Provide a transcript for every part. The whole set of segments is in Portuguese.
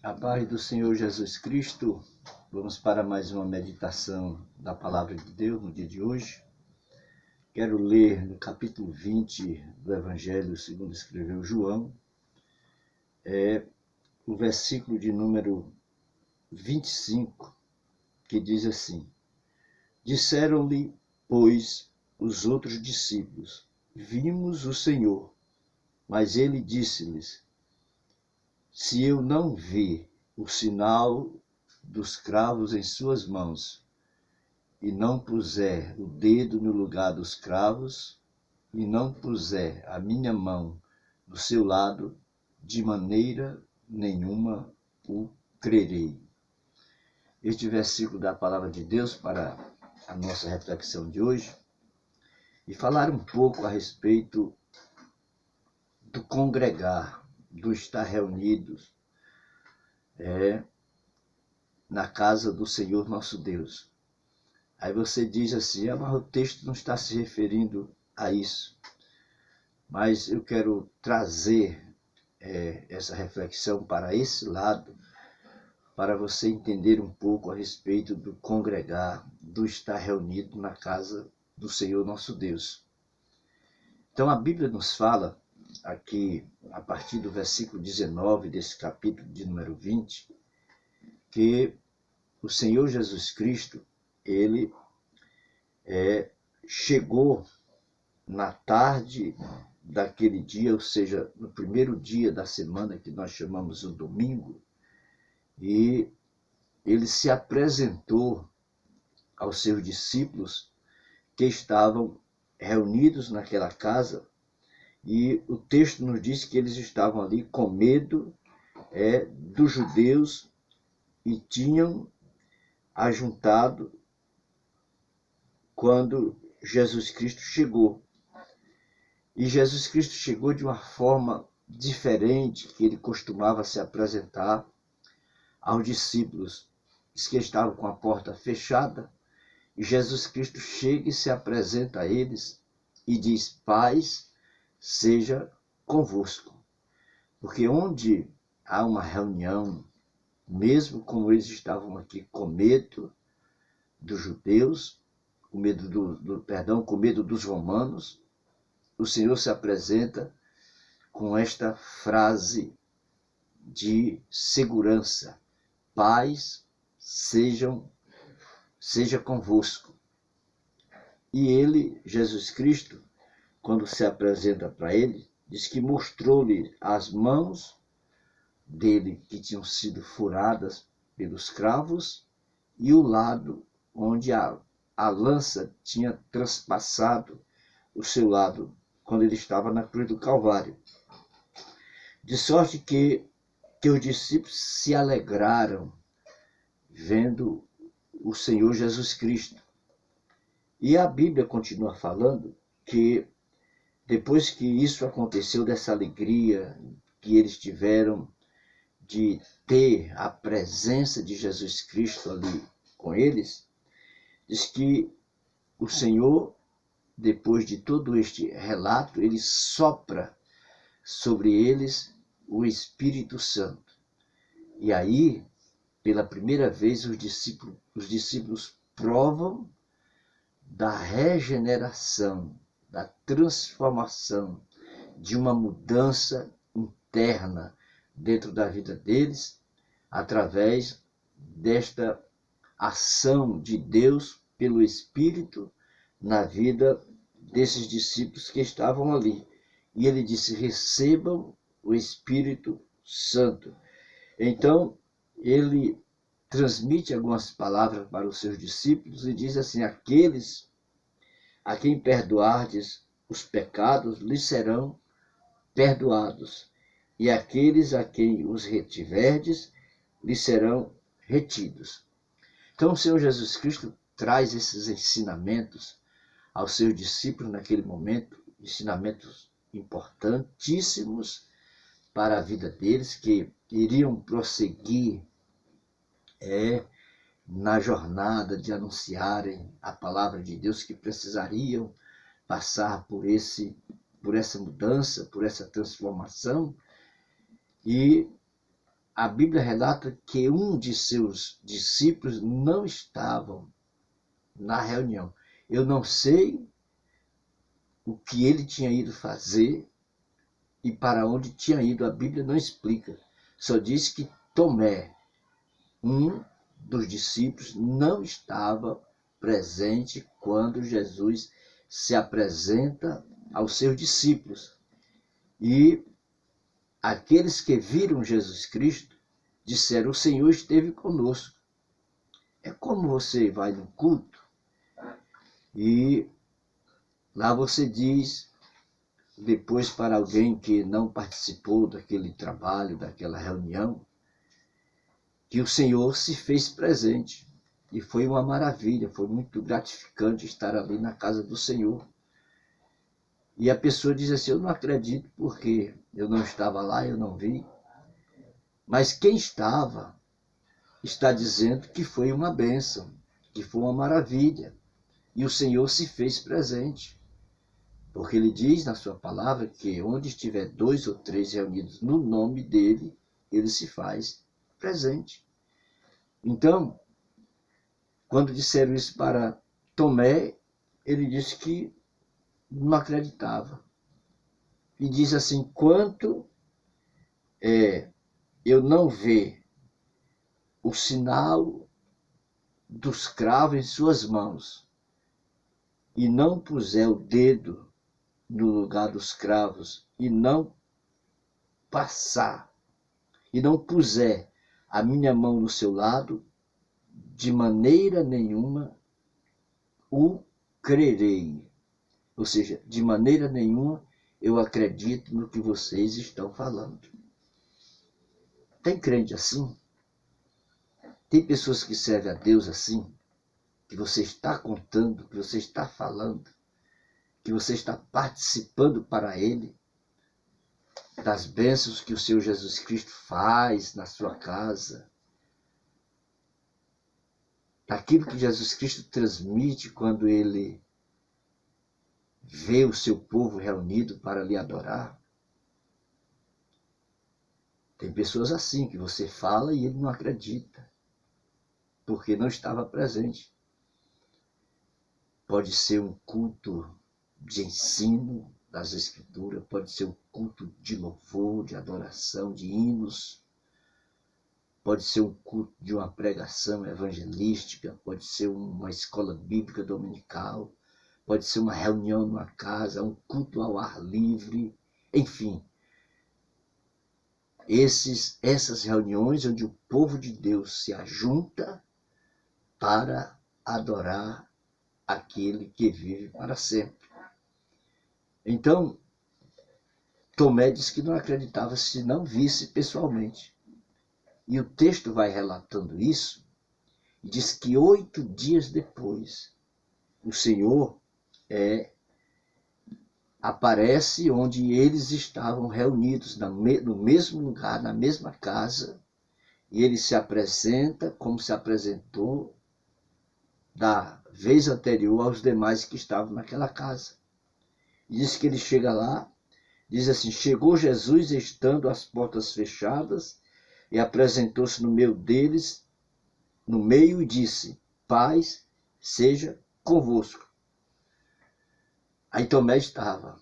A paz do Senhor Jesus Cristo, vamos para mais uma meditação da Palavra de Deus no dia de hoje. Quero ler no capítulo 20 do Evangelho segundo escreveu João, o versículo de número 25, que diz assim: Disseram-lhe, pois, os outros discípulos: Vimos o Senhor. Mas ele disse-lhes: Se eu não ver o sinal dos cravos em suas mãos, e não puser o dedo no lugar dos cravos, e não puser a minha mão no seu lado, de maneira nenhuma o crerei. Este versículo da palavra de Deus para a nossa reflexão de hoje, e falar um pouco a respeito do congregar, do estar reunidos na casa do Senhor nosso Deus. Aí você diz assim: mas o texto não está se referindo a isso. Mas eu quero trazer essa reflexão para esse lado, para você entender um pouco a respeito do congregar, do estar reunido na casa do Senhor nosso Deus. Então a Bíblia nos fala aqui, a partir do versículo 19 desse capítulo de número 20, que o Senhor Jesus Cristo, ele chegou na tarde daquele dia, ou seja, no primeiro dia da semana que nós chamamos o domingo, e ele se apresentou aos seus discípulos que estavam reunidos naquela casa, e o texto nos diz que eles estavam ali com medo dos judeus e tinham ajuntado quando Jesus Cristo chegou. E Jesus Cristo chegou de uma forma diferente que ele costumava se apresentar aos discípulos, que estavam com a porta fechada, e Jesus Cristo chega e se apresenta a eles e diz: paz seja convosco. Porque onde há uma reunião, mesmo como eles estavam aqui com medo dos judeus, com medo dos romanos, o Senhor se apresenta com esta frase de segurança: paz seja convosco. E ele, Jesus Cristo, quando se apresenta para ele, diz que mostrou-lhe as mãos dele que tinham sido furadas pelos cravos e o lado onde a lança tinha transpassado o seu lado quando ele estava na cruz do Calvário. De sorte que os discípulos se alegraram vendo o Senhor Jesus Cristo. E a Bíblia continua falando que depois que isso aconteceu, dessa alegria que eles tiveram de ter a presença de Jesus Cristo ali com eles, diz que o Senhor, depois de todo este relato, ele sopra sobre eles o Espírito Santo. E aí, pela primeira vez, os discípulos provam da regeneração, da transformação, de uma mudança interna dentro da vida deles, através desta ação de Deus pelo Espírito na vida desses discípulos que estavam ali. E ele disse: recebam o Espírito Santo. Então, ele transmite algumas palavras para os seus discípulos e diz assim: aqueles a quem perdoardes os pecados lhes serão perdoados, e aqueles a quem os retiverdes lhes serão retidos. Então o Senhor Jesus Cristo traz esses ensinamentos aos seus discípulos naquele momento, ensinamentos importantíssimos para a vida deles, que iriam prosseguir na jornada de anunciarem a palavra de Deus, que precisariam passar por essa mudança, por essa transformação. E a Bíblia relata que um de seus discípulos não estavam na reunião. Eu não sei o que ele tinha ido fazer e para onde tinha ido. A Bíblia não explica. Só diz que Tomé, um dos discípulos, não estava presente quando Jesus se apresenta aos seus discípulos. E aqueles que viram Jesus Cristo disseram: o Senhor esteve conosco. É como você vai no culto e lá você diz, depois para alguém que não participou daquele trabalho, daquela reunião, que o Senhor se fez presente. E foi uma maravilha, foi muito gratificante estar ali na casa do Senhor. E a pessoa diz assim: eu não acredito porque eu não estava lá, eu não vi. Mas quem estava está dizendo que foi uma bênção, que foi uma maravilha. E o Senhor se fez presente. Porque ele diz na sua palavra que onde estiver 2 ou 3 reunidos no nome dele, ele se faz presente. Então, quando disseram isso para Tomé, ele disse que não acreditava. E diz assim: quanto eu não ver o sinal dos cravos em suas mãos e não puser o dedo no lugar dos cravos e não passar, e não puser a minha mão no seu lado, de maneira nenhuma o crerei. Ou seja, de maneira nenhuma eu acredito no que vocês estão falando. Tem crente assim? Tem pessoas que servem a Deus assim? Que você está contando, que você está falando, que você está participando para Ele, das bênçãos que o Senhor Jesus Cristo faz na sua casa, daquilo que Jesus Cristo transmite quando Ele vê o seu povo reunido para lhe adorar. Tem pessoas assim que você fala e ele não acredita, porque não estava presente. Pode ser um culto de ensino das Escrituras, pode ser um culto de louvor, de adoração, de hinos, pode ser um culto de uma pregação evangelística, pode ser uma escola bíblica dominical, pode ser uma reunião numa casa, um culto ao ar livre, enfim. Essas reuniões onde o povo de Deus se ajunta para adorar aquele que vive para sempre. Então, Tomé diz que não acreditava se não visse pessoalmente. E o texto vai relatando isso e diz que 8 dias depois, o Senhor aparece onde eles estavam reunidos, no mesmo lugar, na mesma casa, e ele se apresenta como se apresentou da vez anterior aos demais que estavam naquela casa. E diz que ele chega lá, diz assim: chegou Jesus estando as portas fechadas e apresentou-se no meio deles, no meio, e disse: paz seja convosco. Aí Tomé estava.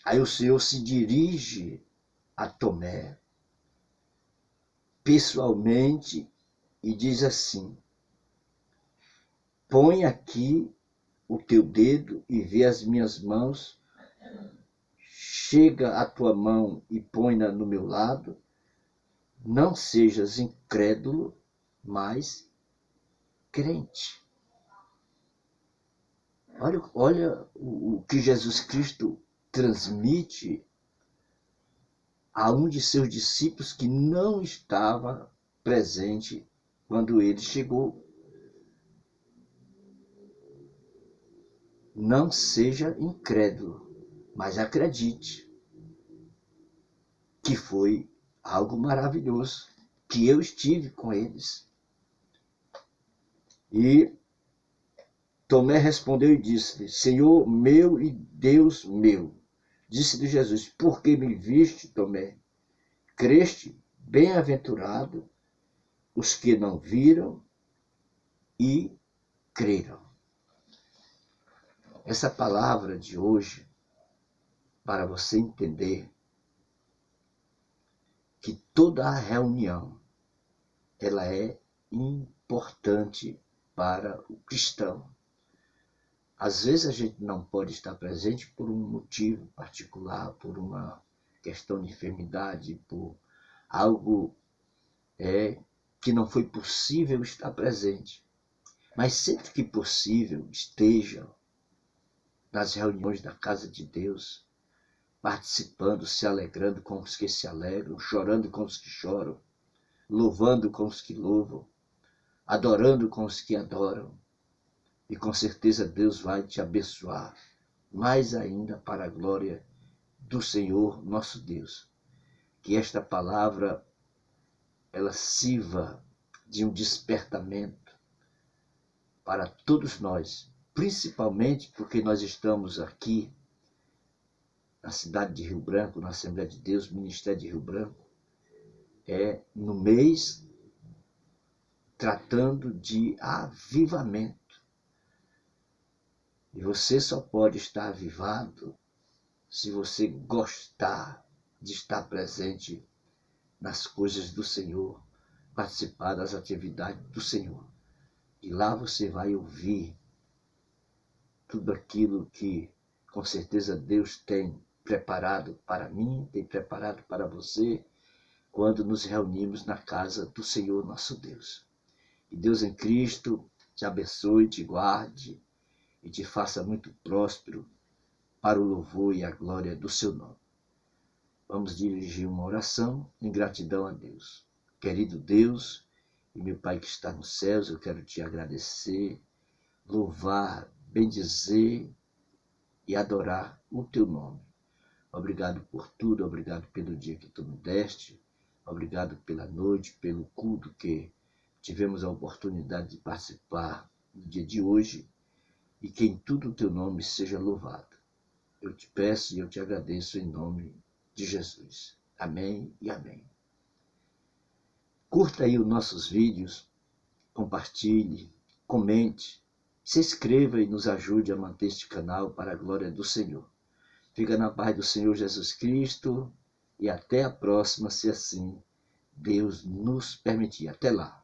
Aí o Senhor se dirige a Tomé pessoalmente e diz assim: põe aqui o teu dedo e vê as minhas mãos, chega a tua mão e põe-na no meu lado, não sejas incrédulo, mas crente. Olha o que Jesus Cristo transmite a um de seus discípulos que não estava presente quando ele chegou. Não seja incrédulo, mas acredite que foi algo maravilhoso, que eu estive com eles. E Tomé respondeu e disse-lhe: Senhor meu e Deus meu. Disse-lhe Jesus: por que me viste, Tomé? Creste? bem-aventurado os que não viram e creram. Essa palavra de hoje, para você entender que toda a reunião, ela é importante para o cristão. Às vezes a gente não pode estar presente por um motivo particular, por uma questão de enfermidade, por algo que não foi possível estar presente. Mas sempre que possível, esteja nas reuniões da casa de Deus, participando, se alegrando com os que se alegram, chorando com os que choram, louvando com os que louvam, adorando com os que adoram. E com certeza Deus vai te abençoar, mais ainda para a glória do Senhor nosso Deus. Que esta palavra, ela sirva de um despertamento para todos nós, principalmente porque nós estamos aqui na cidade de Rio Branco, na Assembleia de Deus, Ministério de Rio Branco, no mês tratando de avivamento. E você só pode estar avivado se você gostar de estar presente nas coisas do Senhor, participar das atividades do Senhor. E lá você vai ouvir tudo aquilo que, com certeza, Deus tem preparado para mim, tem preparado para você, quando nos reunimos na casa do Senhor nosso Deus. Que Deus em Cristo te abençoe, te guarde e te faça muito próspero para o louvor e a glória do seu nome. Vamos dirigir uma oração em gratidão a Deus. Querido Deus e meu Pai que está nos céus, eu quero te agradecer, louvar, bendizer e adorar o teu nome. Obrigado por tudo, obrigado pelo dia que tu me deste, obrigado pela noite, pelo culto que tivemos a oportunidade de participar no dia de hoje, e que em tudo o teu nome seja louvado. Eu te peço e eu te agradeço em nome de Jesus. Amém e amém. Curta aí os nossos vídeos, compartilhe, comente, se inscreva e nos ajude a manter este canal para a glória do Senhor. Fica na paz do Senhor Jesus Cristo e até a próxima, se assim Deus nos permitir. Até lá.